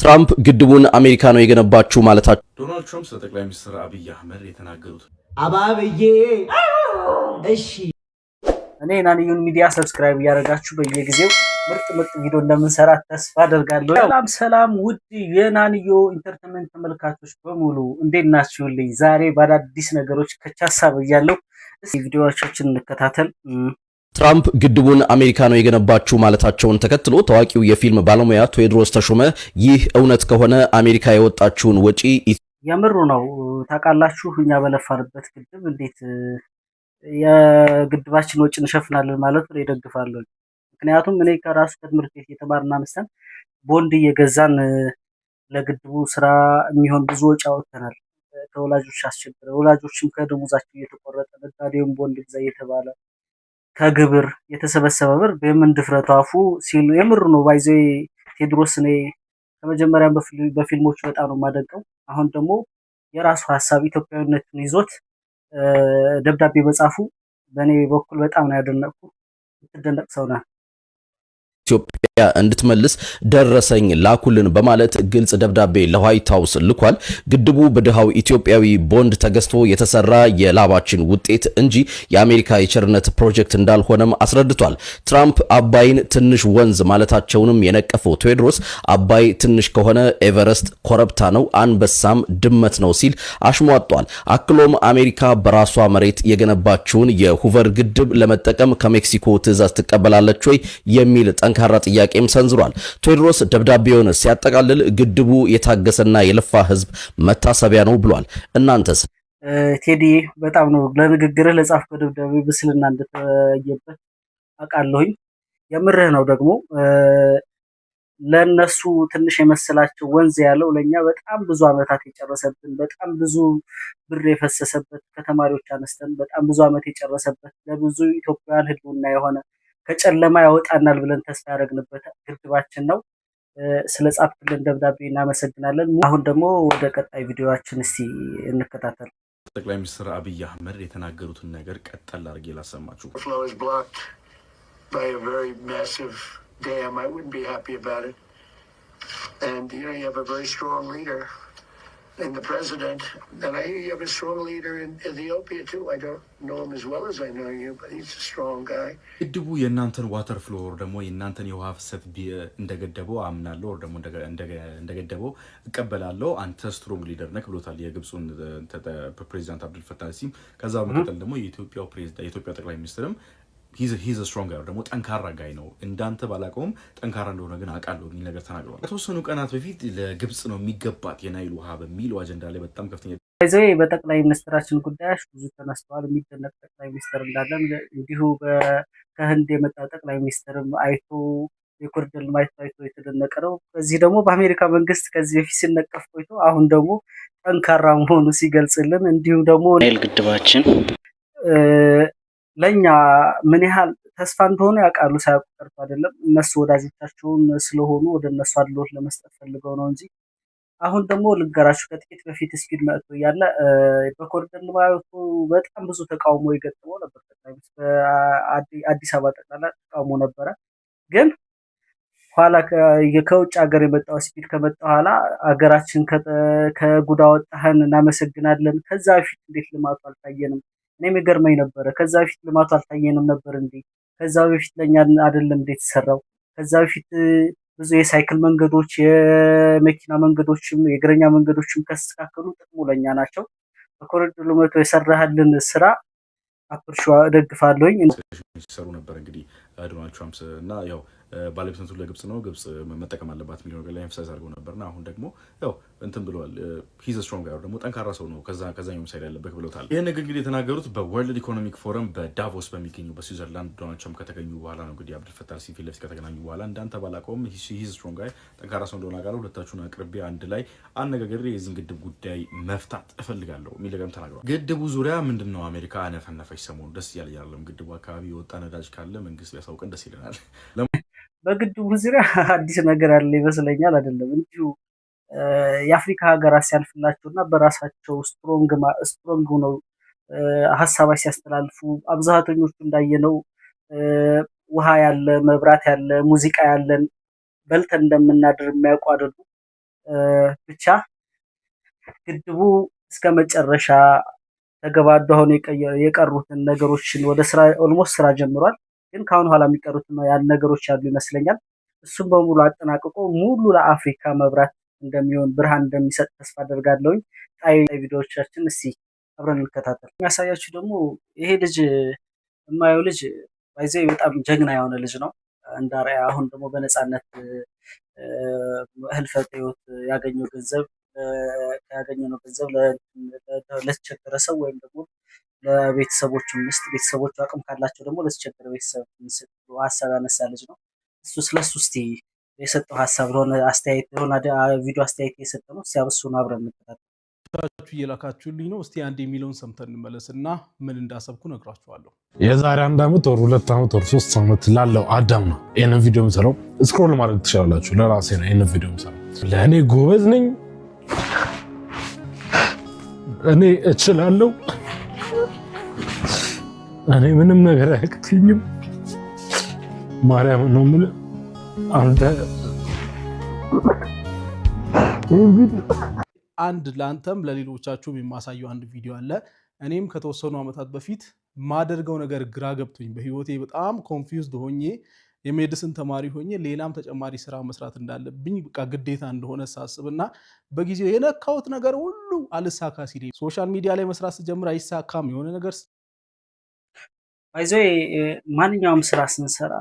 ትራምፕ ግድቡን አሜሪካ ነው የገነባችው ማለታቸው ዶናልድ ትራምፕ ስለ ጠቅላይ ሚኒስትር አብይ አህመድ የተናገሩት አባብዬ እሺ እኔ ናንዩን ሚዲያ ሰብስክራይብ እያደረጋችሁ በየጊዜው ምርጥ ቪዲዮ እንደምንሰራ ተስፋ አደርጋለሁ። ሰላም ውድ የናንዮ ኢንተርቴይንመንት ተመልካቾች በሙሉ እንዴት ናችሁልኝ? ዛሬ በአዳዲስ ነገሮች ከቻሳብ እያለሁ ቪዲዮዎችን እንከታተል። ትራምፕ ግድቡን አሜሪካ ነው የገነባችው ማለታቸውን ተከትሎ ታዋቂው የፊልም ባለሙያ ቴዎድሮስ ተሾመ ይህ እውነት ከሆነ አሜሪካ የወጣችውን ወጪ የምሩ ነው ታውቃላችሁ። እኛ በለፋንበት ግድብ እንዴት የግድባችን ወጪ እንሸፍናለን ማለት ነው ይደግፋሉ። ምክንያቱም እኔ ከራሱ ከትምህርት ቤት የተማርና አንስተን ቦንድ እየገዛን ለግድቡ ስራ የሚሆን ብዙ ወጪ አወጥተናል። ከወላጆች አስቸግረ ወላጆችም ከደሞዛቸው እየተቆረጠ ነጋዴውም ቦንድ ግዛ እየተባለ ከግብር የተሰበሰበ ብር በምን ድፍረቱ አፉ ሲሉ የምር ነው ባይዘ ቴዎድሮስ እኔ ከመጀመሪያም በፊልሞቹ በጣም ነው የማደንቀው። አሁን ደግሞ የራሱ ሐሳብ ኢትዮጵያዊነትን ይዞት ደብዳቤ መጻፉ በእኔ በኩል በጣም ነው ያደነቅኩ። የምትደነቅ ሰው ነህ። ኢትዮጵያ እንድትመልስ ደረሰኝ ላኩልን በማለት ግልጽ ደብዳቤ ለዋይት ሃውስ ልኳል። ግድቡ በድሃው ኢትዮጵያዊ ቦንድ ተገዝቶ የተሰራ የላባችን ውጤት እንጂ የአሜሪካ የቸርነት ፕሮጀክት እንዳልሆነም አስረድቷል። ትራምፕ አባይን ትንሽ ወንዝ ማለታቸውንም የነቀፈው ቴዎድሮስ አባይ ትንሽ ከሆነ ኤቨረስት ኮረብታ ነው፣ አንበሳም ድመት ነው ሲል አሽሟጧል። አክሎም አሜሪካ በራሷ መሬት የገነባችውን የሁቨር ግድብ ለመጠቀም ከሜክሲኮ ትዕዛዝ ትቀበላለች ወይ የሚል ጠንካራ ጥያቄም ሰንዝሯል። ቴዎድሮስ ደብዳቤውን ሲያጠቃልል ግድቡ የታገሰና የለፋ ህዝብ መታሰቢያ ነው ብሏል። እናንተስ? ቴዲ በጣም ነው ለንግግርህ ለጻፍከው ደብዳቤ ብስልና እንደተያየበት አውቃለሁኝ። የምርህ ነው ደግሞ ለነሱ ትንሽ የመሰላቸው ወንዝ ያለው ለኛ በጣም ብዙ አመታት የጨረሰብን በጣም ብዙ ብር የፈሰሰበት ከተማሪዎች አነስተን በጣም ብዙ አመት የጨረሰበት ለብዙ ኢትዮጵያውያን ህልውና የሆነ ከጨለማ ያወጣናል ብለን ተስፋ ያደረግንበት ግድባችን ነው። ስለ ጻፍክልን ደብዳቤ እናመሰግናለን። አሁን ደግሞ ወደ ቀጣይ ቪዲዮአችን እስቲ እንከታተል። ጠቅላይ ሚኒስትር አብይ አህመድ የተናገሩትን ነገር ቀጠል አድርጌ ላሰማችሁ። And the president, and I hear you have a strong leader in Ethiopia too. I don't know him as well as I know you, but he's a strong guy. ግድቡ የእናንተን ዋተር ፍሎር ደግሞ የእናንተን የውሃ ፍሰት እንደገደበው አምናለሁ፣ ወር ደግሞ እንደገደበው እቀበላለሁ። አንተ ስትሮንግ ሊደር ነህ ብሎታል የግብፁን ፕሬዚዳንት አብዱል ፈታህ ሲም። ከዛ በመቀጠል ደግሞ የኢትዮጵያው ፕሬዚዳንት የኢትዮጵያ ጠቅላይ ሚኒስትርም ሂዝ ስትሮንግ ጋይ ደግሞ ጠንካራ ጋይ ነው። እንዳንተ ባላቀውም ጠንካራ እንደሆነ ግን አውቃለሁ የሚል ነገር ተናግረዋል። ከተወሰኑ ቀናት በፊት ለግብጽ ነው የሚገባት የናይል ውሃ በሚለው አጀንዳ ላይ በጣም ከፍተኛ በጠቅላይ ሚኒስትራችን ጉዳዮች ብዙ ተነስተዋል። የሚደነቅ ጠቅላይ ሚኒስትር እንዳለን እንዲሁ ከህንድ የመጣ ጠቅላይ ሚኒስትርም አይቶ የኮሪደር ልማት አይቶ የተደነቀ ነው። በዚህ ደግሞ በአሜሪካ መንግስት ከዚህ በፊት ሲነቀፍ ቆይቶ አሁን ደግሞ ጠንካራ መሆኑ ሲገልጽልን እንዲሁ ደግሞ ናይል ግድባችን ለኛ ምን ያህል ተስፋ እንደሆነ ያውቃሉ። ሳያውቁ ቀርቶ አይደለም። እነሱ ወዳጆቻቸውን ስለሆኑ ወደ እነሱ አድሎት ለመስጠት ፈልገው ነው እንጂ አሁን ደግሞ ልንገራችሁ ከጥቂት በፊት ስፒድ መጥቶ እያለ በኮሪደር ልማቱ በጣም ብዙ ተቃውሞ የገጠመው ነበር። አዲስ አበባ ጠቅላላ ተቃውሞ ነበረ። ግን ኋላ ከውጭ ሀገር የመጣው ስፒድ ከመጣ ኋላ ሀገራችን ከጉዳ ወጣህን እናመሰግናለን። ከዛ በፊት እንዴት ልማቱ አልታየንም? እኔም የገርመኝ ነበረ። ከዛ በፊት ልማቱ አልታየንም ነበር እንዴ? ከዛ በፊት ለኛ አይደለም እንዴ የተሰራው? ከዛ በፊት ብዙ የሳይክል መንገዶች፣ የመኪና መንገዶችም የእግረኛ መንገዶችም ከስተካከሉ ጥቅሙ ለኛ ናቸው። በኮሪደር ልማቱ የሰራህልን ስራ አፕሪሺ ደግፋለሁኝ። ሲሰሩ ነበር እንግዲህ ዶናልድ ትራምፕ እና ያው ባለቤትነቱ ለግብጽ ነው፣ ግብጽ መጠቀም አለባት የሚለው ነገር ላይ ኤምፋሳይዝ አድርገው ነበርና አሁን ደግሞ ያው እንትን ብለዋል። ሂዝ ስትሮንግ ጋይ ደግሞ ጠንካራ ሰው ነው፣ ከዛኛው ሳይድ ያለበት ብለውታል። ይህን ንግግር እንግዲህ የተናገሩት በወርልድ ኢኮኖሚክ ፎረም በዳቮስ በሚገኘው በስዊዘርላንድ ዶናልድ ትራምፕ ከተገኙ በኋላ ነው። እንግዲህ አብዱል ፈታህ ሲሲ ፊት ለፊት ከተገናኙ በኋላ እንዳንተ ባላቀውም ሂዝ ስትሮንግ ጋይ ጠንካራ ሰው እንደሆነ አውቃለሁ፣ ሁለታችሁን አቅርቤ አንድ ላይ አነጋግሬ የዚህን ግድብ ጉዳይ መፍታት እፈልጋለሁ የሚል ነገርም ተናግረዋል። ግድቡ ዙሪያ ምንድነው አሜሪካ አነፈነፈች ሰሞኑ ደስ እያለ ያለም ግድቡ አካባቢ የወጣ ነዳጅ ካለ መንግስት ቢያሳውቀን ደስ ይለናል። በግድቡ ዙሪያ አዲስ ነገር አለ ይመስለኛል። አይደለም እንዲሁ የአፍሪካ ሀገራት ሲያልፍላቸውና በራሳቸው ስትሮንግ ነው ሀሳባች ሲያስተላልፉ አብዛኞቹ እንዳየነው ውሃ ያለ መብራት ያለ ሙዚቃ ያለን በልተን እንደምናድር የሚያውቁ አይደሉ። ብቻ ግድቡ እስከ መጨረሻ ተገባዶ አሁን የቀሩትን ነገሮችን ወደ ስራ ኦልሞስት ስራ ጀምሯል። ግን ካሁን ኋላ የሚቀሩት ያን ነገሮች ያሉ ይመስለኛል። እሱም በሙሉ አጠናቅቆ ሙሉ ለአፍሪካ መብራት እንደሚሆን ብርሃን እንደሚሰጥ ተስፋ አደርጋለሁ። ጣይ ቪዲዮዎቻችን እስቲ አብረን እንከታተል። የሚያሳያችሁ ደግሞ ይሄ ልጅ የማየው ልጅ ባይዘይ በጣም ጀግና የሆነ ልጅ ነው። እንዳሪያ አሁን ደግሞ በነፃነት ህልፈተ ህይወት ያገኘው ገንዘብ ለተቸገረ ሰው ወይም ደግሞ ለቤተሰቦቹ ምስጥ ቤተሰቦቹ አቅም ካላቸው ደግሞ ለተቸገረ ቤተሰብ ምስጥ ሀሳብ ያነሳ ልጅ ነው። እሱ ስለሱ እስቲ የሰጠው ሀሳብ ለሆነ አስተያየት ለሆነ ቪዲዮ አስተያየት የሰጠ ነው። ሲያብሱን አብረን እንከታተል። እየላካችሁልኝ ነው። እስቲ አንድ የሚለውን ሰምተን እንመለስና ምን እንዳሰብኩ ነግራችኋለሁ። የዛሬ 1 ዓመት ወር 2 ዓመት ወር 3 ዓመት ላለው አዳም ነው ይሄንን ቪዲዮ የምሰራው። ስክሮል ማድረግ ትችላላችሁ። ለራሴ ነው ይሄንን ቪዲዮ የምሰራው። ለእኔ ጎበዝ ነኝ፣ እኔ እችላለሁ፣ እኔ ምንም ነገር አያቅተኝም። ማርያም ነው የምልህ አንተ አንድ ለአንተም ለሌሎቻችሁም የማሳየው አንድ ቪዲዮ አለ። እኔም ከተወሰኑ ዓመታት በፊት ማደርገው ነገር ግራ ገብቶኝ በህይወቴ በጣም ኮንፊውዝድ ሆኜ የሜዲሲን ተማሪ ሆኜ ሌላም ተጨማሪ ስራ መስራት እንዳለብኝ በቃ ግዴታ እንደሆነ ሳስብና በጊዜው የነካሁት ነገር ሁሉ አልሳካ ሲል ሶሻል ሚዲያ ላይ መስራት ስጀምር አይሳካም የሆነ ነገር ባይዘይ ማንኛውም ስራ ስንሰራ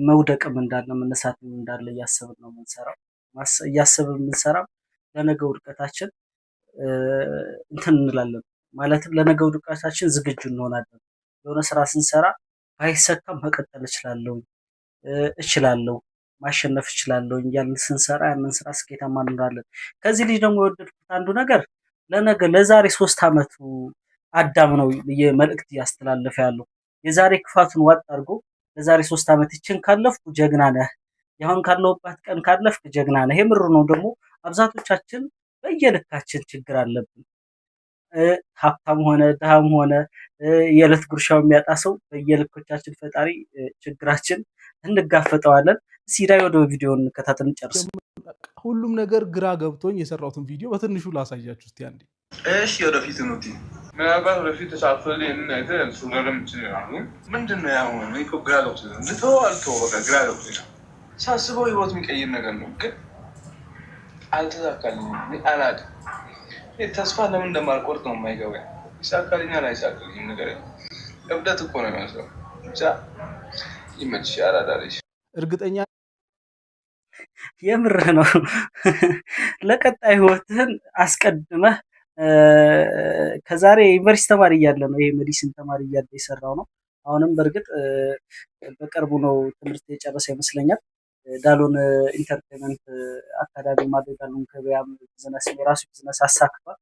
መውደቅም እንዳለ መነሳትም እንዳለ እያሰብን ነው የምንሰራው። እያሰብን የምንሰራው ለነገ ውድቀታችን እንትን እንላለን ማለትም ለነገ ውድቀታችን ዝግጁ እንሆናለን። የሆነ ስራ ስንሰራ ባይሰካም መቀጠል እችላለሁ ማሸነፍ እችላለሁ እያልን ስንሰራ ያንን ስራ ስኬታማ እንሆናለን። ከዚህ ልጅ ደግሞ የወደድኩት አንዱ ነገር ለነገ ለዛሬ 3 ዓመቱ አዳም ነው መልእክት እያስተላለፈ ያለው። የዛሬ ክፋቱን ዋጥ አድርጎ ለዛሬ 3 ዓመት ይችን ካለፍኩ ጀግና ነህ፣ ያሁን ካለውባት ቀን ካለፍክ ጀግና ነህ። የምር ነው። ደግሞ አብዛቶቻችን በየልካችን ችግር አለብን። ሀብታም ሆነ ድሃም ሆነ የዕለት ጉርሻው የሚያጣ ሰው በየልኮቻችን ፈጣሪ ችግራችን እንጋፈጠዋለን። ሲዳይ ወደ ቪዲዮ እንከታተል እንጨርስ። ሁሉም ነገር ግራ ገብቶኝ የሰራሁትን ቪዲዮ በትንሹ ላሳያችሁ እስቲ አንዴ። እሺ ወደፊት ነው ምናልባት ወደፊት ተሳትፎልኝ ይህንን አይተህ እሱ ለምችል ይላሉ። ምንድን ነው ያሁን እኮ ግራ ገብቶኝ ልተወው አልተወው በቃ ግራ ገብቶኝ ሳስበው ህይወት የሚቀይር ነገር ነው፣ ግን አልተሳካልኝም። አላውቅም ተስፋ ለምን እንደማልቆርጥ ነው የማይገባኝ። ይሳካልኛል አይሳካልኝም ነገር እብደት እኮ ነው የሚመስለው። ብቻ ይመችሽ አራዳለሽ። እርግጠኛ የምር ነው። ለቀጣይ ህይወትህን አስቀድመህ ከዛሬ ዩኒቨርሲቲ ተማሪ እያለ ነው ይሄ ሜዲሲን ተማሪ እያለ የሰራው ነው። አሁንም በእርግጥ በቅርቡ ነው ትምህርት የጨረሰ ይመስለኛል። ዳሎን ኢንተርቴይንመንት አካዳሚ ማለት ዳሎን ገበያ ቢዝነስ የራሱ ቢዝነስ አሳክቷል።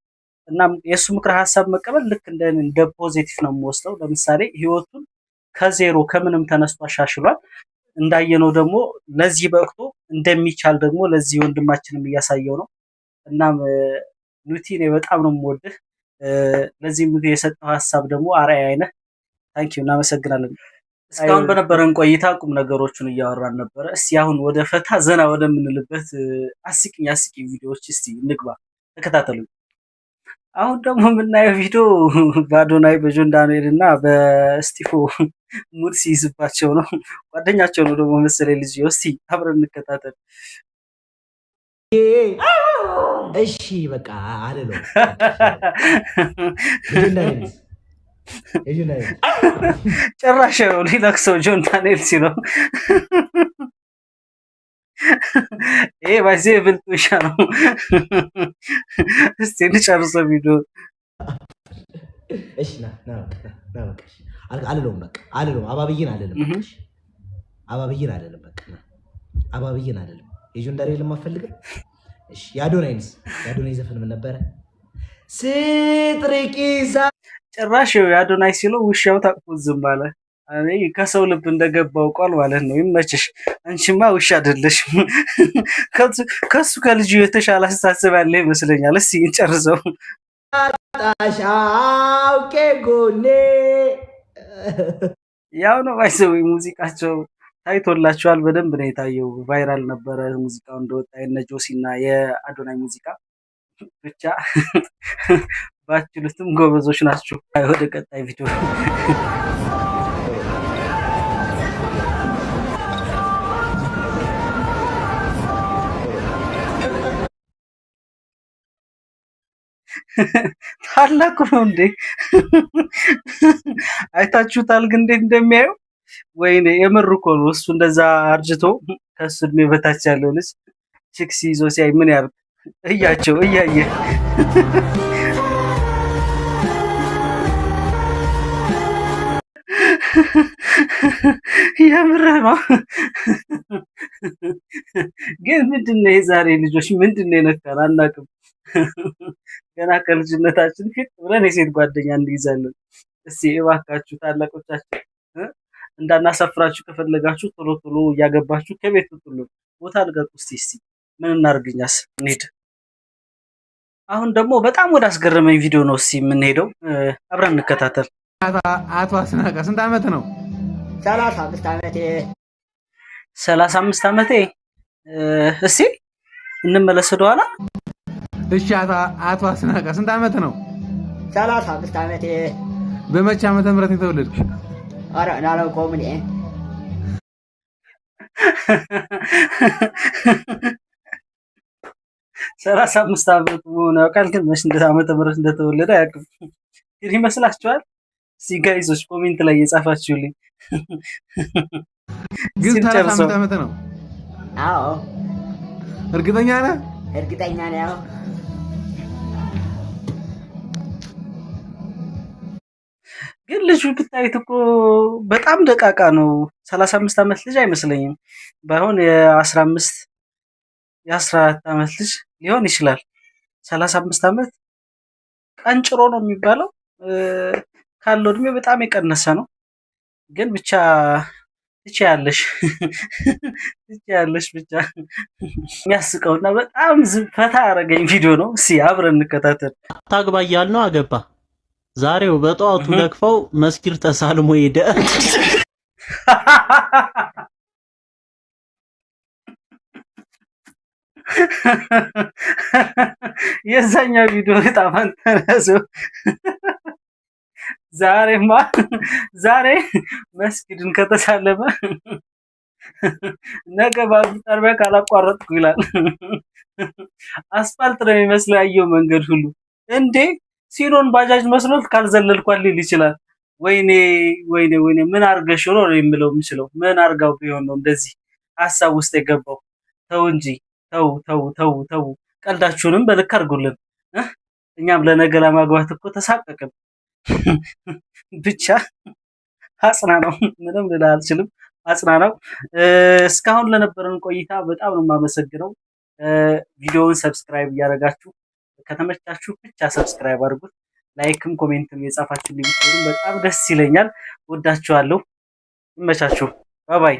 እና የሱ ምክረ ሀሳብ መቀበል ልክ እንደ ፖዚቲቭ ነው የምወስደው። ለምሳሌ ህይወቱን ከዜሮ ከምንም ተነስቶ አሻሽሏል። እንዳየነው ደግሞ ለዚህ በእክቶ እንደሚቻል ደግሞ ለዚህ ወንድማችንም እያሳየው ነው። እናም ኑቲ እኔ በጣም ነው የምወድህ። ለዚህ ምክር የሰጠው ሀሳብ ደግሞ አርአያ አይነህ። ታንኪዩ እናመሰግናለን። እስካሁን በነበረን ቆይታ ቁም ነገሮችን እያወራን ነበረ። እስቲ አሁን ወደ ፈታ ዘና ወደምንልበት አስቂኝ ቪዲዮዎች እስቲ እንግባ፣ ተከታተሉ። አሁን ደግሞ የምናየው ቪዲዮ በአዶናይ በጆን ዳንኤል እና በስቲፎ ሙድ ሲይዝባቸው ነው። ጓደኛቸው ነው ደግሞ መሰለኝ ልጅ። እስቲ አብረን እንከታተል። እሺ በቃ አይደለም ጭራሽ ሊለክሰው ጆን ዳንኤል ሲለው ይሄ ባይዜ ብልጥ ውሻ ነው። እስቲ እንጨርሰው ቪዲዮ። እሺ ና በቃ አልለውም በቃ አልለውም። አባብዬን አይደለም አባብዬን አይደለም በቃ አባብዬን አይደለም። የጆን ዳንኤል ማፈልግ እሺ የአዶናይንስ የአዶናይ ዘፈን ምን ነበረ? ስትሪቂሳ ጭራሽ የአዶናይ ሲለው ውሻው ታቅፎ ዝም አለ። እኔ ከሰው ልብ እንደገባው ቃል ማለት ነው። ይመችሽ፣ አንቺማ ውሻ አይደለሽም። ከሱ ከልጁ የተሻለ አስተሳሰብ ያለ ይመስለኛል። እስቲ እንጨርሰው። ታሻውቄ ጎኔ ያው ነው ባይዘው ሙዚቃቸው ታይቶላችኋል። በደንብ ነው የታየው። ቫይራል ነበረ ሙዚቃው እንደወጣ የነ ጆሲና የአዶናይ ሙዚቃ። ብቻ ባችሉትም ጎበዞች ናችሁ። ወደ ቀጣይ ቪዲዮ ታላቁ ነው እንዴ? አይታችሁታል ግን እንዴት እንደሚያየው? ወይኔ የምር እኮ ነው። እሱ እንደዛ አርጅቶ ከሱ እድሜ በታች ያለው ልጅ ቺክስ ይዞ ሲያይ ምን ያርግ? እያቸው እያየ የምር ነው። ግን ምንድነው የዛሬ ልጆች ምንድነው የነካን አናውቅም። ገና ከልጅነታችን ፊት ብለን የሴት ጓደኛ እንይዛለን። እስቲ እባካችሁ ታላቆቻችን እንዳናሳፍራችሁ ከፈለጋችሁ ቶሎ ቶሎ እያገባችሁ ከቤት ትጥሉ ቦታ ልቀቁ። እስቲ ምን እናርግኛስ እንሂድ። አሁን ደግሞ በጣም ወደ አስገረመኝ ቪዲዮ ነው እስቲ የምንሄደው። አብረን እንከታተል። አቶ አስናቀ ስንት ዓመት ነው? 35 ዓመቴ። 35 ዓመቴ። እስቲ እንመለስ ወደኋላ። እሺ አቶ አስናቀ ስንት ዓመት ነው? 35 ዓመቴ። በመቼ ዓመተ ምህረት የተወለድክ? ኧረ አላውቀውም እኔ። 35 ዓመት መሆኑ ያውቃል፣ ግን መቼ ዓመተ ምህረት እንደተወለደ አያውቅም። ግን ይመስላችኋል? እስቲ ጋይዞች ኮሜንት ላይ እየጻፋችሁልኝ። ግን 35 ዓመት ነው? አዎ። እርግጠኛ ነህ? እርግጠኛ ነኝ። ግን ልጁ ብታዩት እኮ በጣም ደቃቃ ነው። 35 ዓመት ልጅ አይመስለኝም። ባይሆን የ15 የ14 ዓመት ልጅ ሊሆን ይችላል። 35 ዓመት ቀንጭሮ ነው የሚባለው። ካለው እድሜ በጣም የቀነሰ ነው። ግን ብቻ ትችያለሽ ትችያለሽ። ብቻ የሚያስቀውና በጣም ፈታ ያደረገኝ ቪዲዮ ነው። እስኪ አብረን እንከታተል። ታግባ እያልነው አገባ። ዛሬው በጠዋቱ ለክፈው መስጊድ ተሳልሞ ሄደ። የዛኛው ቪዲዮ በጣም ተነሰው። ዛሬ መስጊድን ከተሳለመ ነገ ባልጠርበ ካላቋረጥኩ ይላል። አስፋልት ነው የሚመስለው ያየው መንገድ ሁሉ እንዴ! ሲኖን ባጃጅ መስሎት ካልዘለልኳል ሊል ይችላል። ወይኔ ወይኔ ወይኔ! ምን አርገሽ ነው የምለው የምችለው? ምን አርጋው ቢሆን ነው እንደዚህ ሐሳብ ውስጥ የገባው? ተው እንጂ ተው ተው ተው ተው። ቀልዳችሁንም በልክ አድርጉልን። እኛም ለነገ ለማግባት እኮ ተሳቀቅን። ብቻ አጽናናው። ምንም ልል አልችልም። አጽናናው። እስካሁን ለነበረን ቆይታ በጣም ነው የማመሰግነው። ቪዲዮውን ሰብስክራይብ እያደረጋችሁ ከተመቻችሁ ብቻ ሰብስክራይብ አድርጉት። ላይክም ኮሜንትም የጻፋችሁልኝ በጣም ደስ ይለኛል። ወዳችኋለሁ። ይመቻችሁ። ባይ ባይ።